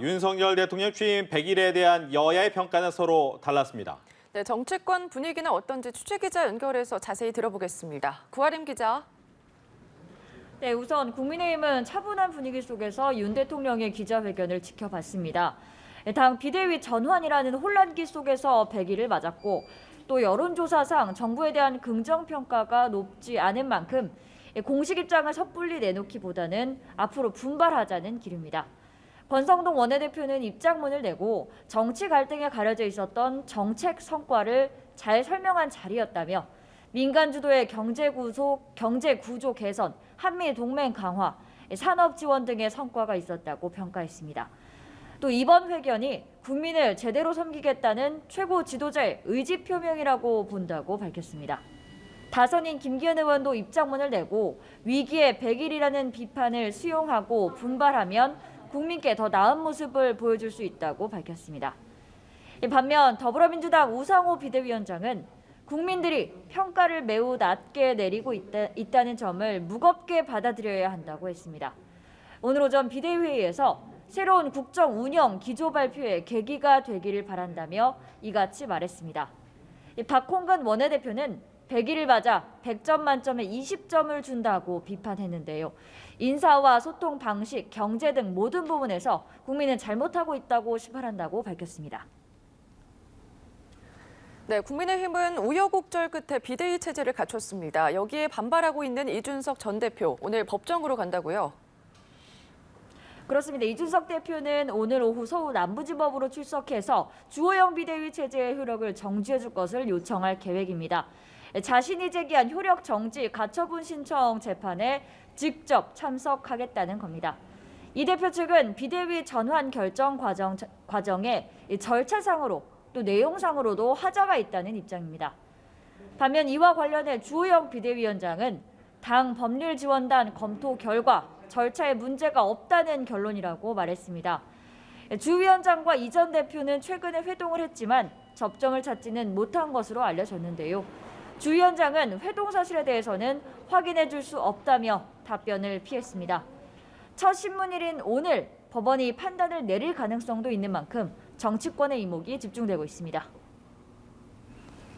윤석열 대통령 취임 100일에 대한 여야의 평가는 서로 달랐습니다. 네, 정치권 분위기는 어떤지 취재기자 연결해서 자세히 들어보겠습니다. 구하림 기자. 네, 우선 국민의힘은 차분한 분위기 속에서 윤 대통령의 기자회견을 지켜봤습니다. 당 비대위 전환이라는 혼란기 속에서 100일을 맞았고 또 여론조사상 정부에 대한 긍정평가가 높지 않은 만큼 공식 입장을 섣불리 내놓기보다는 앞으로 분발하자는 기류입니다. 권성동 원내대표는 입장문을 내고 정치 갈등에 가려져 있었던 정책 성과를 잘 설명한 자리였다며 민간 주도의 경제 구조 개선, 한미 동맹 강화, 산업 지원 등의 성과가 있었다고 평가했습니다. 또 이번 회견이 국민을 제대로 섬기겠다는 최고 지도자의 의지 표명이라고 본다고 밝혔습니다. 다선인 김기현 의원도 입장문을 내고 위기의 100일이라는 비판을 수용하고 분발하면 국민께 더 나은 모습을 보여줄 수 있다고 밝혔습니다. 반면 더불어민주당 우상호 비대위원장은 국민들이 평가를 매우 낮게 내리고 있다는 점을 무겁게 받아들여야 한다고 했습니다. 오늘 오전 비대위회의에서 새로운 국정 운영 기조 발표의 계기가 되기를 바란다며 이같이 말했습니다. 박홍근 원내대표는 100일을 맞아 100점 만점에 20점을 준다고 비판했는데요. 인사와 소통 방식, 경제 등 모든 부분에서 국민은 잘못하고 있다고 시발한다고 밝혔습니다. 네, 국민의힘은 우여곡절 끝에 비대위 체제를 갖췄습니다. 여기에 반발하고 있는 이준석 전 대표, 오늘 법정으로 간다고요? 그렇습니다. 이준석 대표는 오늘 오후 서울 남부지법으로 출석해서 주호영 비대위 체제의 효력을 정지해 줄 것을 요청할 계획입니다. 자신이 제기한 효력 정지 가처분 신청 재판에 직접 참석하겠다는 겁니다. 이 대표 측은 비대위 전환 결정 과정에 절차상으로 또 내용상으로도 하자가 있다는 입장입니다. 반면 이와 관련해 주호영 비대위원장은 당 법률지원단 검토 결과 절차에 문제가 없다는 결론이라고 말했습니다. 주 위원장과 이 전 대표는 최근에 회동을 했지만 접점을 찾지는 못한 것으로 알려졌는데요. 주 위원장은 회동 사실에 대해서는 확인해 줄 수 없다며 답변을 피했습니다. 첫 신문일인 오늘 법원이 판단을 내릴 가능성도 있는 만큼 정치권의 이목이 집중되고 있습니다.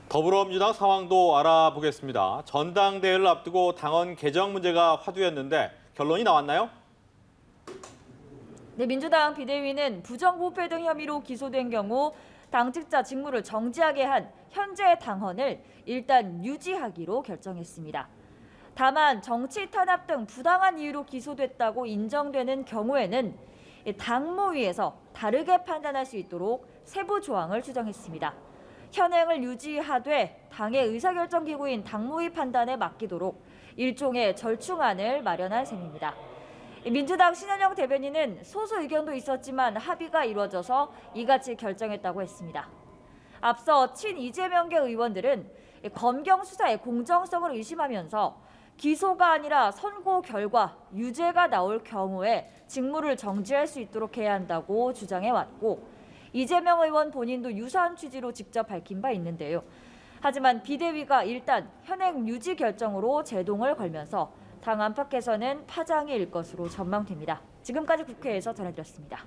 더불어민주당 상황도 알아보겠습니다. 전당대회를 앞두고 당원 개정 문제가 화두였는데 결론이 나왔나요? 네, 민주당 비대위는 부정부패 등 혐의로 기소된 경우 당직자 직무를 정지하게 한 현재 당헌을 일단 유지하기로 결정했습니다. 다만 정치 탄압 등 부당한 이유로 기소됐다고 인정되는 경우에는 당무위에서 다르게 판단할 수 있도록 세부 조항을 수정했습니다. 현행을 유지하되 당의 의사결정기구인 당무위 판단에 맡기도록 일종의 절충안을 마련한 셈입니다. 민주당 신현영 대변인은 소수 의견도 있었지만 합의가 이루어져서 이같이 결정했다고 했습니다. 앞서 친이재명계 의원들은 검경 수사의 공정성을 의심하면서 기소가 아니라 선고 결과 유죄가 나올 경우에 직무를 정지할 수 있도록 해야 한다고 주장해왔고 이재명 의원 본인도 유사한 취지로 직접 밝힌 바 있는데요. 하지만 비대위가 일단 현행 유지 결정으로 제동을 걸면서 당 안팎에서는 파장이 일 것으로 전망됩니다. 지금까지 국회에서 전해드렸습니다.